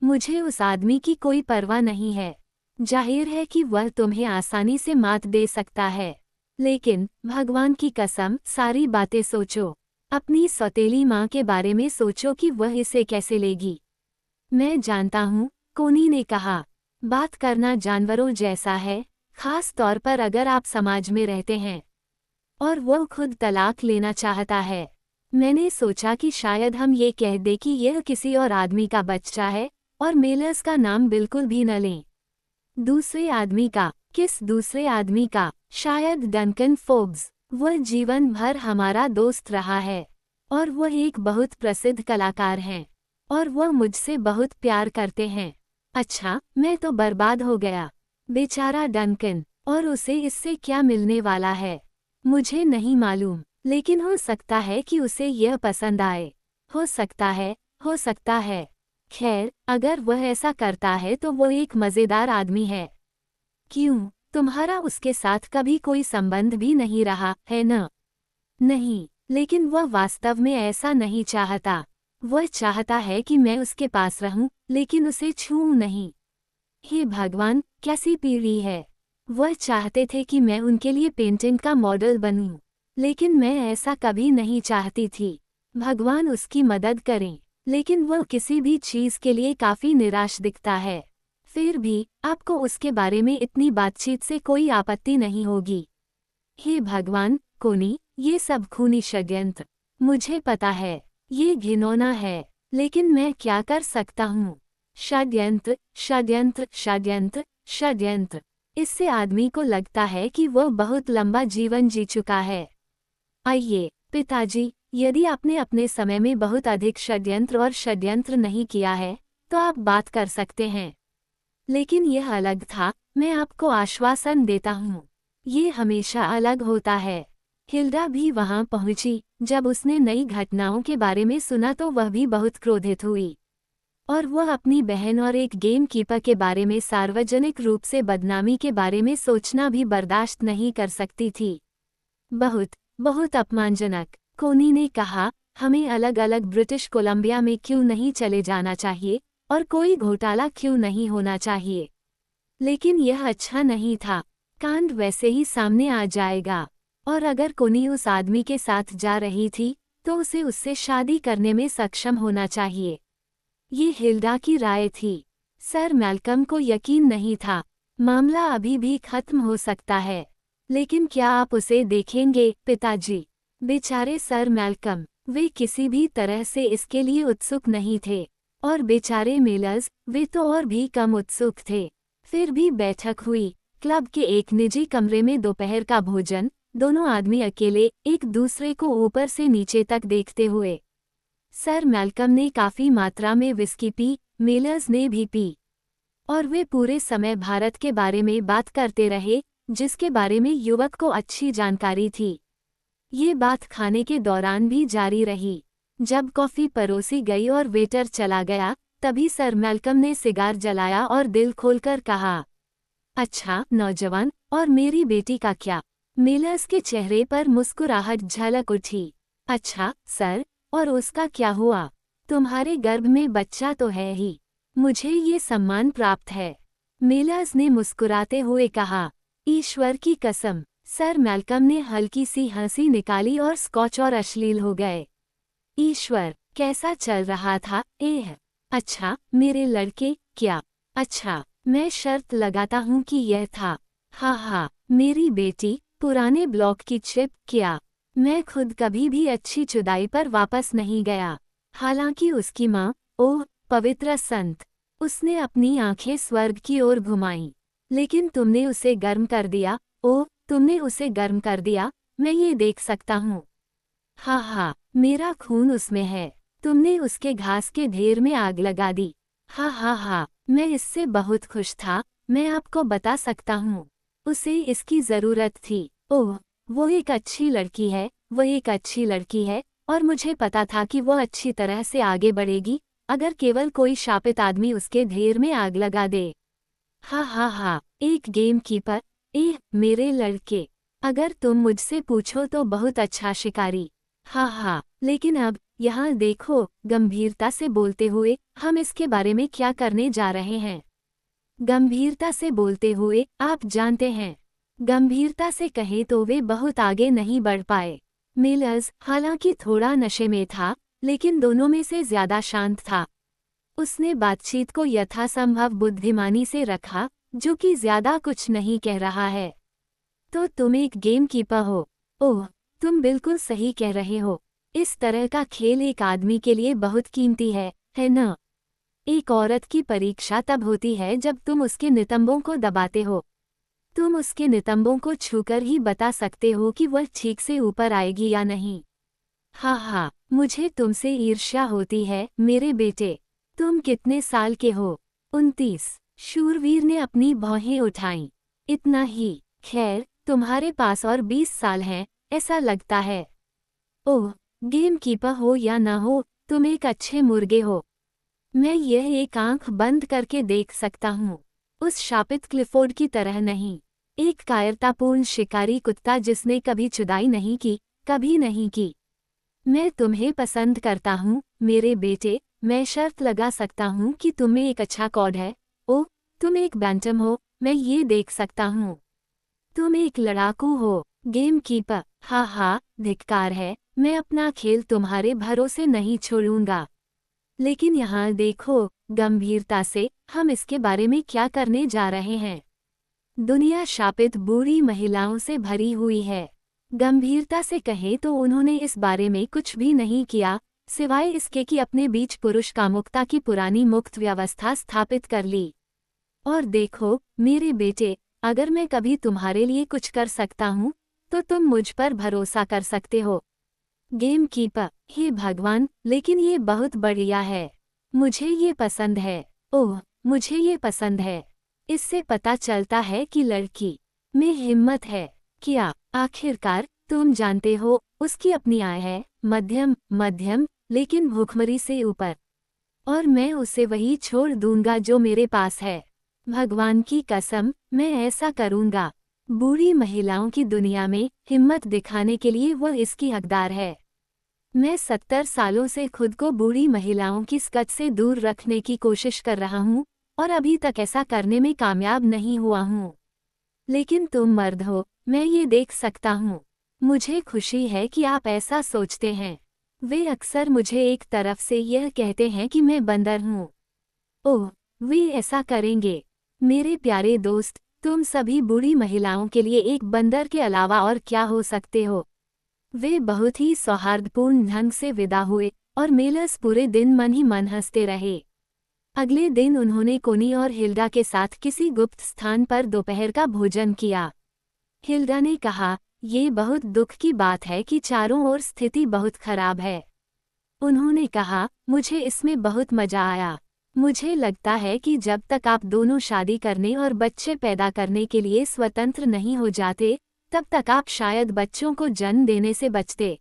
मुझे उस आदमी की कोई परवाह नहीं है। जाहिर है कि वह तुम्हें आसानी से मात दे सकता है, लेकिन भगवान की कसम, सारी बातें सोचो। अपनी सौतेली माँ के बारे में सोचो कि वह इसे कैसे लेगी। मैं जानता हूँ, कोनी ने कहा। बात करना जानवरों जैसा है, खास तौर पर अगर आप समाज में रहते हैं। और वह खुद तलाक लेना चाहता है। मैंने सोचा कि शायद हम ये कह दें कि यह किसी और आदमी का बच्चा है, और मेलर्स का नाम बिल्कुल भी न लें। दूसरे आदमी का? किस दूसरे आदमी का? शायद डंकन फोर्ब्स। वह जीवन भर हमारा दोस्त रहा है, और वह एक बहुत प्रसिद्ध कलाकार हैं, और वह मुझसे बहुत प्यार करते हैं। अच्छा, मैं तो बर्बाद हो गया। बेचारा डंकन। और उसे इससे क्या मिलने वाला है? मुझे नहीं मालूम, लेकिन हो सकता है कि उसे यह पसंद आए। हो सकता है, हो सकता है। खैर, अगर वह ऐसा करता है तो वह एक मज़ेदार आदमी है। क्यों, तुम्हारा उसके साथ कभी कोई संबंध भी नहीं रहा है न? नहीं, लेकिन वह वास्तव में ऐसा नहीं चाहता। वह चाहता है कि मैं उसके पास रहूं, लेकिन उसे छूऊं नहीं। हे भगवान, कैसी पीढ़ी है! वह चाहते थे कि मैं उनके लिए पेंटिंग का मॉडल बनूं, लेकिन मैं ऐसा कभी नहीं चाहती थी। भगवान उसकी मदद करें। लेकिन वह किसी भी चीज़ के लिए काफ़ी निराश दिखता है। फिर भी आपको उसके बारे में इतनी बातचीत से कोई आपत्ति नहीं होगी। हे भगवान, कोनी, ये सब खूनी षड्यंत्र। मुझे पता है, ये घिनौना है, लेकिन मैं क्या कर सकता हूँ? षड्यंत्र, षड्यंत्र, षड्यंत्र, षड्यंत्र। इससे आदमी को लगता है कि वह बहुत लंबा जीवन जी चुका है। आइए, पिताजी, यदि आपने अपने समय में बहुत अधिक षड्यंत्र और षड्यंत्र नहीं किया है, तो आप बात कर सकते हैं। लेकिन यह अलग था, मैं आपको आश्वासन देता हूँ। ये हमेशा अलग होता है। हिल्डा भी वहां पहुंची। जब उसने नई घटनाओं के बारे में सुना तो वह भी बहुत क्रोधित हुई। और वह अपनी बहन और एक गेम कीपर के बारे में सार्वजनिक रूप से बदनामी के बारे में सोचना भी बर्दाश्त नहीं कर सकती थी। बहुत, बहुत अपमानजनक, कोनी ने कहा, हमें अलग अलग ब्रिटिश कोलंबिया में क्यों नहीं चले जाना चाहिए और कोई घोटाला क्यों नहीं होना चाहिए। लेकिन यह अच्छा नहीं था। कांड वैसे ही सामने आ जाएगा। और अगर कोनी उस आदमी के साथ जा रही थी तो उसे उससे शादी करने में सक्षम होना चाहिए। ये हिल्डा की राय थी। सर मैल्कम को यकीन नहीं था। मामला अभी भी खत्म हो सकता है। लेकिन क्या आप उसे देखेंगे, पिताजी? बेचारे सर मैल्कम, वे किसी भी तरह से इसके लिए उत्सुक नहीं थे। और बेचारे मिलर्स, वे तो और भी कम उत्सुक थे। फिर भी बैठक हुई। क्लब के एक निजी कमरे में दोपहर का भोजन, दोनों आदमी अकेले एक दूसरे को ऊपर से नीचे तक देखते हुए। सर मैल्कम ने काफ़ी मात्रा में विस्की पी, मिलर्स ने भी पी। और वे पूरे समय भारत के बारे में बात करते रहे, जिसके बारे में युवक को अच्छी जानकारी थी। ये बात खाने के दौरान भी जारी रही। जब कॉफ़ी परोसी गई और वेटर चला गया, तभी सर मैल्कम ने सिगार जलाया और दिल खोलकर कहा, अच्छा नौजवान, और मेरी बेटी का क्या? मिलर्स के चेहरे पर मुस्कुराहट झलक उठी। अच्छा सर, और उसका क्या हुआ? तुम्हारे गर्भ में बच्चा तो है ही। मुझे ये सम्मान प्राप्त है। मिलर्स ने मुस्कुराते हुए कहा, ईश्वर की कसम। सर मैल्कम ने हल्की सी हंसी निकाली और स्कॉच और अश्लील हो गए। ईश्वर, कैसा चल रहा था? अच्छा मेरे लड़के, क्या? अच्छा, मैं शर्त लगाता हूँ कि यह था। हाँ, मेरी बेटी, पुराने ब्लॉक की चिप, क्या? मैं खुद कभी भी अच्छी जुदाई पर वापस नहीं गया। हालांकि उसकी माँ, ओह पवित्र संत, उसने अपनी आंखें स्वर्ग की ओर घुमाईं। लेकिन तुमने उसे गर्म कर दिया। ओह, तुमने उसे गर्म कर दिया, मैं ये देख सकता हूँ। हाँ, मेरा खून उसमें है। तुमने उसके घास के ढेर में आग लगा दी। हाँ, मैं इससे बहुत खुश था। मैं आपको बता सकता हूँ, उसे इसकी ज़रूरत थी। ओह, वो एक अच्छी लड़की है, वो एक अच्छी लड़की है, और मुझे पता था कि वो अच्छी तरह से आगे बढ़ेगी, अगर केवल कोई शापित आदमी उसके ढेर में आग लगा दे। हाँ, एक गेम कीपर, मेरे लड़के। अगर तुम मुझसे पूछो तो बहुत अच्छा शिकारी। हाँ, लेकिन अब, यहाँ देखो, गंभीरता से बोलते हुए, हम इसके बारे में क्या करने जा रहे हैं? गंभीरता से बोलते हुए, आप जानते हैं। गंभीरता से कहें तो वे बहुत आगे नहीं बढ़ पाए। मिलर्स, हालांकि थोड़ा नशे में था, लेकिन दोनों में से ज्यादा शांत था। उसने बातचीत को यथासंभव बुद्धिमानी से रखा, जो कि ज्यादा कुछ नहीं कह रहा है। तो तुम एक गेम कीपर हो। ओह, तुम बिल्कुल सही कह रहे हो। इस तरह का खेल एक आदमी के लिए बहुत कीमती है न? एक औरत की परीक्षा तब होती है जब तुम उसके नितंबों को दबाते हो। तुम उसके नितंबों को छूकर ही बता सकते हो कि वह ठीक से ऊपर आएगी या नहीं। हाँ, मुझे तुमसे ईर्ष्या होती है, मेरे बेटे। तुम कितने साल के हो? 29। शूरवीर ने अपनी भौहें उठाईं। इतना ही। खैर, तुम्हारे पास और 20 साल हैं, ऐसा लगता है। ओह, गेम कीपर हो या ना हो, तुम एक अच्छे मुर्गे हो। मैं यह एक आंख बंद करके देख सकता हूँ। उस शापित क्लिफोर्ड की तरह नहीं। एक कायरतापूर्ण शिकारी कुत्ता जिसने कभी जुदाई नहीं की, कभी नहीं की। मैं तुम्हें पसंद करता हूँ, मेरे बेटे। मैं शर्त लगा सकता हूँ कि तुम्हें एक अच्छा कॉड है। ओह, तुम एक बैंटम हो, मैं ये देख सकता हूँ। तुम एक लड़ाकू हो। गेम कीपर, हाँ हाँ, धिक्कार है, मैं अपना खेल तुम्हारे भरोसे नहीं छोड़ूंगा। लेकिन यहाँ देखो, गंभीरता से, हम इसके बारे में क्या करने जा रहे हैं। दुनिया शापित बूढ़ी महिलाओं से भरी हुई है। गंभीरता से कहें तो उन्होंने इस बारे में कुछ भी नहीं किया, सिवाय इसके कि अपने बीच पुरुष कामुकता की पुरानी मुक्त व्यवस्था स्थापित कर ली। और देखो, मेरे बेटे, अगर मैं कभी तुम्हारे लिए कुछ कर सकता हूँ, तो तुम मुझ पर भरोसा कर सकते हो। गेम कीपर, हे भगवान, लेकिन ये बहुत बढ़िया है। मुझे ये पसंद है। ओह, मुझे ये पसंद है। इससे पता चलता है कि लड़की में हिम्मत है। क्या, आखिरकार, तुम जानते हो, उसकी अपनी आय है, मध्यम मध्यम, लेकिन भूखमरी से ऊपर। और मैं उसे वही छोड़ दूंगा जो मेरे पास है। भगवान की कसम, मैं ऐसा करूंगा। बूढ़ी महिलाओं की दुनिया में हिम्मत दिखाने के लिए वह इसकी हकदार है। मैं 70 सालों से खुद को बूढ़ी महिलाओं की स्कत से दूर रखने की कोशिश कर रहा हूँ, और अभी तक ऐसा करने में कामयाब नहीं हुआ हूँ। लेकिन तुम मर्द हो, मैं ये देख सकता हूँ। मुझे खुशी है कि आप ऐसा सोचते हैं। वे अक्सर मुझे एक तरफ से यह कहते हैं कि मैं बंदर हूँ। ओह, वे ऐसा करेंगे। मेरे प्यारे दोस्त, तुम सभी बूढ़ी महिलाओं के लिए एक बंदर के अलावा और क्या हो सकते हो। वे बहुत ही सौहार्दपूर्ण ढंग से विदा हुए, और मेलर्स पूरे दिन मन ही मन हंसते रहे। अगले दिन उन्होंने कोनी और हिल्डा के साथ किसी गुप्त स्थान पर दोपहर का भोजन किया। हिल्डा ने कहा, ये बहुत दुख की बात है कि चारों ओर स्थिति बहुत खराब है। उन्होंने कहा, मुझे इसमें बहुत मजा आया। मुझे लगता है कि जब तक आप दोनों शादी करने और बच्चे पैदा करने के लिए स्वतंत्र नहीं हो जाते, तब तक आप शायद बच्चों को जन्म देने से बचते।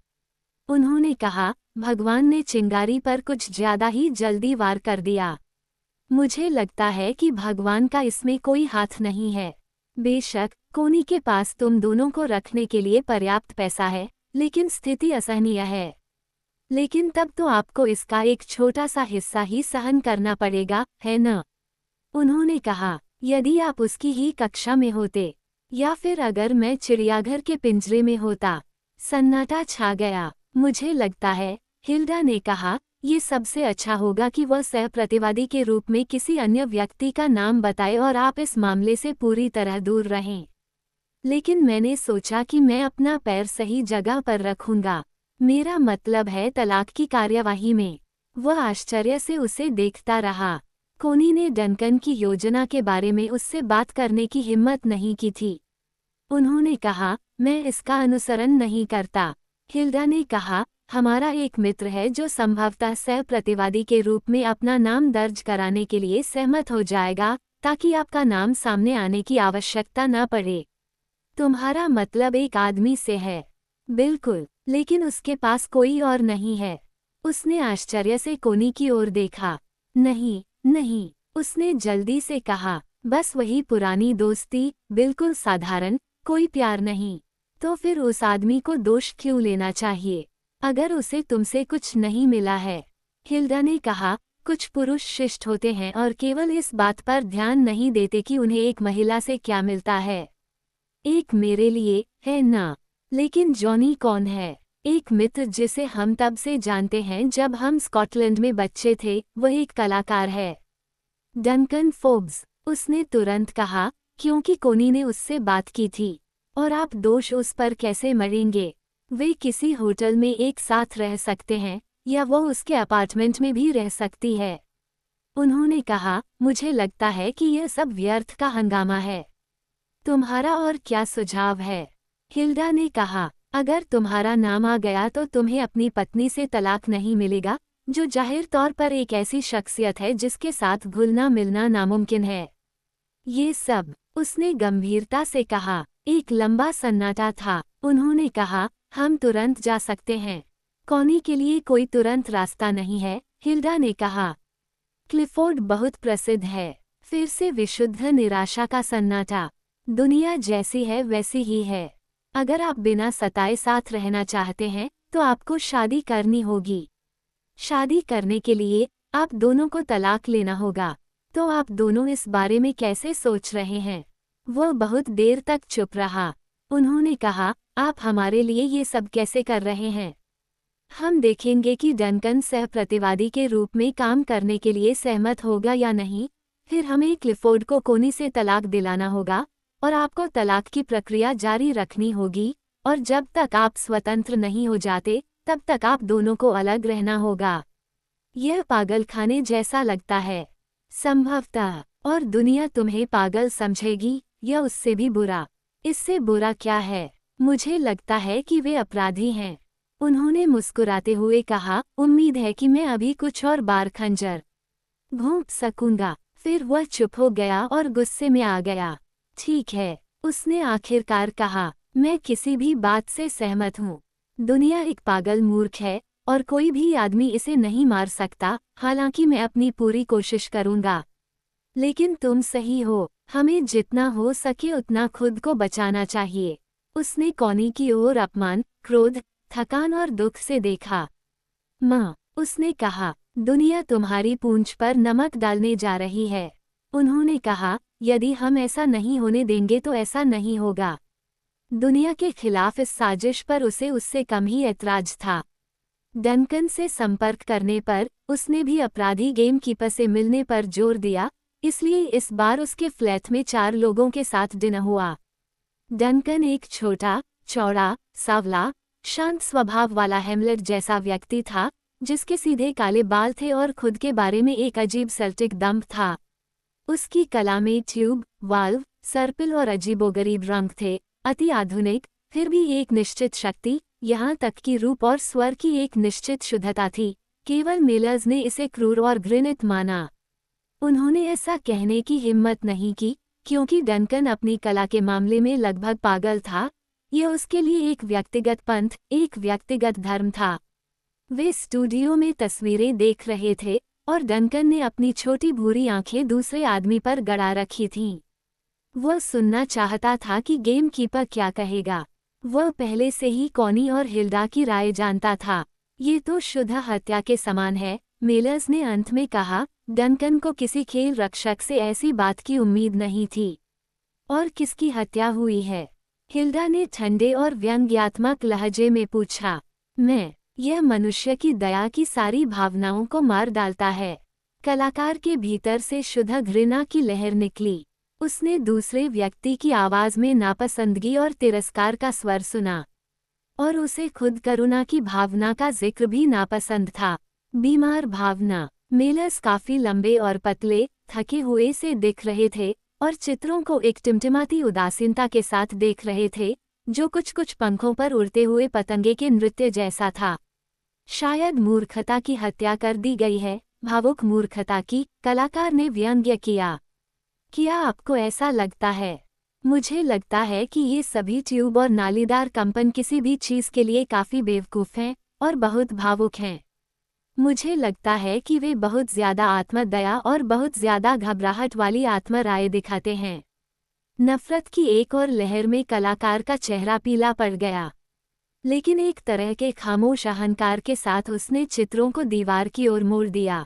उन्होंने कहा, भगवान ने चिंगारी पर कुछ ज्यादा ही जल्दी वार कर दिया। मुझे लगता है कि भगवान का इसमें कोई हाथ नहीं है। बेशक, कोनी के पास तुम दोनों को रखने के लिए पर्याप्त पैसा है, लेकिन स्थिति असहनीय है। लेकिन तब तो आपको इसका एक छोटा सा हिस्सा ही सहन करना पड़ेगा, है न? उन्होंने कहा, यदि आप उसकी ही कक्षा में होते, या फिर अगर मैं चिड़ियाघर के पिंजरे में होता। सन्नाटा छा गया। मुझे लगता है, हिल्डा ने कहा, ये सबसे अच्छा होगा कि वह सहप्रतिवादी के रूप में किसी अन्य व्यक्ति का नाम बताए और आप इस मामले से पूरी तरह दूर रहें। लेकिन मैंने सोचा कि मैं अपना पैर सही जगह पर रखूंगा। मेरा मतलब है तलाक की कार्यवाही में। वह आश्चर्य से उसे देखता रहा। कोनी ने डंकन की योजना के बारे में उससे बात करने की हिम्मत नहीं की थी। उन्होंने कहा, मैं इसका अनुसरण नहीं करता। हिल्डा ने कहा, हमारा एक मित्र है जो संभवतः सहप्रतिवादी के रूप में अपना नाम दर्ज कराने के लिए सहमत हो जाएगा, ताकि आपका नाम सामने आने की आवश्यकता न पड़े। तुम्हारा मतलब एक आदमी से है? बिल्कुल, लेकिन उसके पास कोई और नहीं है। उसने आश्चर्य से कोनी की ओर देखा। नहीं, नहीं, उसने जल्दी से कहा, बस वही पुरानी दोस्ती, बिल्कुल साधारण, कोई प्यार नहीं। तो फिर उस आदमी को दोष क्यों लेना चाहिए, अगर उसे तुमसे कुछ नहीं मिला है? हिल्डा ने कहा, कुछ पुरुष शिष्ट होते हैं और केवल इस बात पर ध्यान नहीं देते कि उन्हें एक महिला से क्या मिलता है। एक मेरे लिए, है ना? लेकिन जॉनी कौन है? एक मित्र जिसे हम तब से जानते हैं जब हम स्कॉटलैंड में बच्चे थे, वह एक कलाकार है। डंकन फोर्ब्स, उसने तुरंत कहा, क्योंकि कोनी ने उससे बात की थी। और आप दोष उस पर कैसे मरेंगे? वे किसी होटल में एक साथ रह सकते हैं, या वो उसके अपार्टमेंट में भी रह सकती है। उन्होंने कहा, मुझे लगता है कि यह सब व्यर्थ का हंगामा है। तुम्हारा और क्या सुझाव है? हिल्डा ने कहा, अगर तुम्हारा नाम आ गया तो तुम्हें अपनी पत्नी से तलाक नहीं मिलेगा, जो जाहिर तौर पर एक ऐसी शख्सियत है जिसके साथ घुलना मिलना नामुमकिन है। ये सब, उसने गंभीरता से कहा। एक लंबा सन्नाटा था। उन्होंने कहा, हम तुरंत जा सकते हैं। कॉनी के लिए कोई तुरंत रास्ता नहीं है, हिल्डा ने कहा। क्लिफोर्ड बहुत प्रसिद्ध है। फिर से विशुद्ध निराशा का सन्नाटा। दुनिया जैसी है वैसी ही है। अगर आप बिना सताए साथ रहना चाहते हैं, तो आपको शादी करनी होगी। शादी करने के लिए, आप दोनों को तलाक लेना होगा। तो आप दोनों इस बारे में कैसे सोच रहे हैं? वह बहुत देर तक चुप रहा। उन्होंने कहा, आप हमारे लिए ये सब कैसे कर रहे हैं? हम देखेंगे कि डंकन सह प्रतिवादी के रूप में काम करने के लिए सहमत होगा या नहीं। फिर हमें क्लिफोर्ड को कोनी से तलाक दिलाना होगा और आपको तलाक की प्रक्रिया जारी रखनी होगी, और जब तक आप स्वतंत्र नहीं हो जाते तब तक आप दोनों को अलग रहना होगा। यह पागलखाने जैसा लगता है, संभवतः, और दुनिया तुम्हें पागल समझेगी या उससे भी बुरा। इससे बुरा क्या है? मुझे लगता है कि वे अपराधी हैं। उन्होंने मुस्कुराते हुए कहा, उम्मीद है कि मैं अभी कुछ और बार खंजर घोंप सकूंगा। फिर वह चुप हो गया और गुस्से में आ गया। ठीक है, उसने आखिरकार कहा, मैं किसी भी बात से सहमत हूँ। दुनिया एक पागल मूर्ख है और कोई भी आदमी इसे नहीं मार सकता, हालांकि मैं अपनी पूरी कोशिश करूंगा। लेकिन तुम सही हो, हमें जितना हो सके उतना खुद को बचाना चाहिए। उसने कॉनी की ओर अपमान, क्रोध, थकान और दुख से देखा। माँ, उसने कहा, दुनिया तुम्हारी पूंछ पर नमक डालने जा रही है। उन्होंने कहा, यदि हम ऐसा नहीं होने देंगे तो ऐसा नहीं होगा। दुनिया के खिलाफ इस साजिश पर उसे उससे कम ही ऐतराज था। डंकन से संपर्क करने पर उसने भी अपराधी गेमकीपर से मिलने पर जोर दिया, इसलिए इस बार उसके फ्लैट में 4 लोगों के साथ डिनर हुआ। डंकन एक छोटा, चौड़ा, सांवला, शांत स्वभाव वाला हेमलेट जैसा व्यक्ति था, जिसके सीधे काले बाल थे और खुद के बारे में एक अजीब सेल्टिक दम्भ था। उसकी कला में ट्यूब, वाल्व, सर्पिल और अजीबोगरीब रंग थे, अति आधुनिक, फिर भी एक निश्चित शक्ति, यहाँ तक कि रूप और स्वर की एक निश्चित शुद्धता थी। केवल मिलर्स ने इसे क्रूर और घृणित माना। उन्होंने ऐसा कहने की हिम्मत नहीं की, क्योंकि डंकन अपनी कला के मामले में लगभग पागल था। यह उसके लिए एक व्यक्तिगत पंथ, एक व्यक्तिगत धर्म था। वे स्टूडियो में तस्वीरें देख रहे थे और डंकन ने अपनी छोटी भूरी आंखें दूसरे आदमी पर गड़ा रखी थीं। वह सुनना चाहता था कि गेमकीपर क्या कहेगा। वह पहले से ही कॉनी और हिल्डा की राय जानता था। ये तो शुद्ध हत्या के समान है, मिलर्स ने अंत में कहा। डंकन को किसी खेल रक्षक से ऐसी बात की उम्मीद नहीं थी। और किसकी हत्या हुई है? हिल्डा ने ठंडे और व्यंग्यात्मक लहजे में पूछा। यह मनुष्य की दया की सारी भावनाओं को मार डालता है। कलाकार के भीतर से शुद्ध घृणा की लहर निकली। उसने दूसरे व्यक्ति की आवाज में नापसंदगी और तिरस्कार का स्वर सुना, और उसे खुद करुणा की भावना का जिक्र भी नापसंद था। बीमार भावना। मिलर्स काफी लंबे और पतले, थके हुए से दिख रहे थे और चित्रों को एक टिमटिमाती उदासीनता के साथ देख रहे थे, जो कुछ कुछ पंखों पर उड़ते हुए पतंगे के नृत्य जैसा था। शायद मूर्खता की हत्या कर दी गई है, भावुक मूर्खता की, कलाकार ने व्यंग्य किया। क्या आपको ऐसा लगता है? मुझे लगता है कि ये सभी ट्यूब और नालीदार कंपन किसी भी चीज के लिए काफी बेवकूफ हैं और बहुत भावुक हैं। मुझे लगता है कि वे बहुत ज्यादा आत्मदया और बहुत ज्यादा घबराहट वाली आत्मराय दिखाते हैं। नफरत की एक और लहर में कलाकार का चेहरा पीला पड़ गया, लेकिन एक तरह के खामोश अहंकार के साथ उसने चित्रों को दीवार की ओर मोड़ दिया।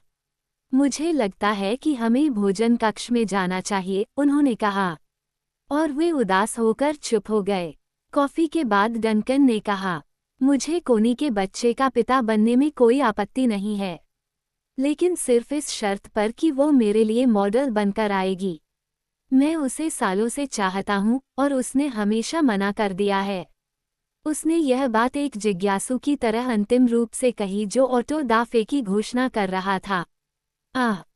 मुझे लगता है कि हमें भोजन कक्ष में जाना चाहिए, उन्होंने कहा, और वे उदास होकर चुप हो गए। कॉफी के बाद डंकन ने कहा, मुझे कोनी के बच्चे का पिता बनने में कोई आपत्ति नहीं है, लेकिन सिर्फ इस शर्त पर कि वो मेरे लिए मॉडल बनकर आएगी। मैं उसे सालों से चाहता हूँ और उसने हमेशा मना कर दिया है। उसने यह बात एक जिज्ञासु की तरह अंतिम रूप से कही जो ऑटो दा फे की घोषणा कर रहा था।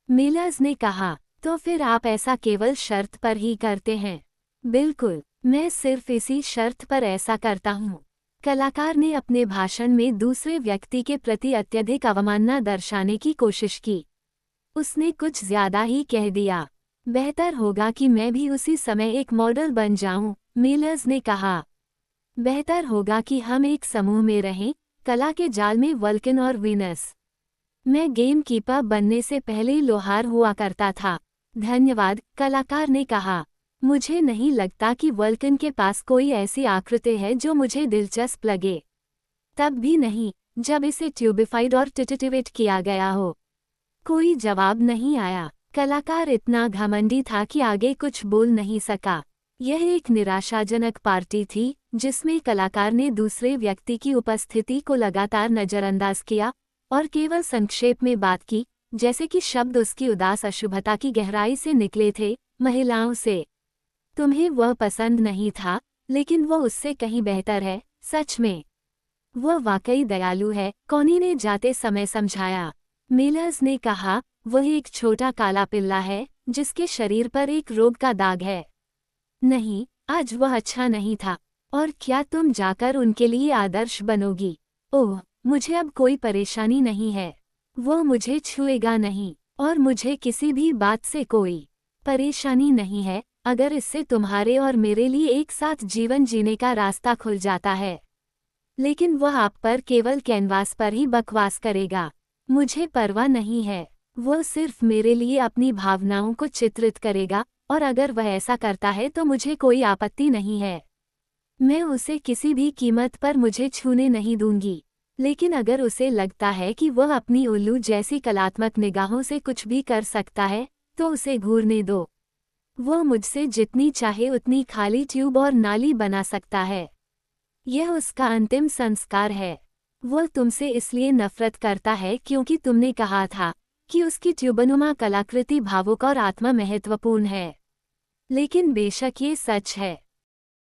मिलर्स ने कहा, तो फिर आप ऐसा केवल शर्त पर ही करते हैं? बिल्कुल, मैं सिर्फ इसी शर्त पर ऐसा करता हूँ। कलाकार ने अपने भाषण में दूसरे व्यक्ति के प्रति अत्यधिक अवमानना दर्शाने की कोशिश की। उसने कुछ ज्यादा ही कह दिया। बेहतर होगा कि मैं भी उसी समय एक मॉडल बन जाऊं, मिलर्स ने कहा। बेहतर होगा कि हम एक समूह में रहें, कला के जाल में वल्कन और वीनस। मैं गेमकीपर बनने से पहले लोहार हुआ करता था। धन्यवाद, कलाकार ने कहा। मुझे नहीं लगता कि वल्कन के पास कोई ऐसी आकृति है जो मुझे दिलचस्प लगे, तब भी नहीं जब इसे ट्यूबिफाइड और टिटिटिवेट किया गया हो। कोई जवाब नहीं आया। कलाकार इतना घमंडी था कि आगे कुछ बोल नहीं सका। यह एक निराशाजनक पार्टी थी, जिसमें कलाकार ने दूसरे व्यक्ति की उपस्थिति को लगातार नज़रअंदाज किया और केवल संक्षेप में बात की, जैसे कि शब्द उसकी उदास अशुभता की गहराई से निकले थे। महिलाओं से तुम्हें वह पसंद नहीं था, लेकिन वह उससे कहीं बेहतर है, सच में। वह वाकई दयालु है, कॉनी ने जाते समय समझाया। मिलर्स ने कहा, वह एक छोटा काला पिल्ला है, जिसके शरीर पर एक रोग का दाग है। नहीं, आज वह अच्छा नहीं था। और क्या तुम जाकर उनके लिए आदर्श बनोगी? ओह, मुझे अब कोई परेशानी नहीं है। वह मुझे छुएगा नहीं, और मुझे किसी भी बात से कोई परेशानी नहीं है, अगर इससे तुम्हारे और मेरे लिए एक साथ जीवन जीने का रास्ता खुल जाता है। लेकिन वह आप पर केवल कैनवास पर ही बकवास करेगा। मुझे परवाह नहीं है। वह सिर्फ मेरे लिए अपनी भावनाओं को चित्रित करेगा, और अगर वह ऐसा करता है तो मुझे कोई आपत्ति नहीं है। मैं उसे किसी भी कीमत पर मुझे छूने नहीं दूंगी। लेकिन अगर उसे लगता है कि वह अपनी उल्लू जैसी कलात्मक निगाहों से कुछ भी कर सकता है, तो उसे घूरने दो। वह मुझसे जितनी चाहे उतनी खाली ट्यूब और नाली बना सकता है। यह उसका अंतिम संस्कार है। वह तुमसे इसलिए नफरत करता है क्योंकि तुमने कहा था कि उसकी ट्यूबनुमा कलाकृति भावुक और आत्मा महत्वपूर्ण है। लेकिन बेशक ये सच है।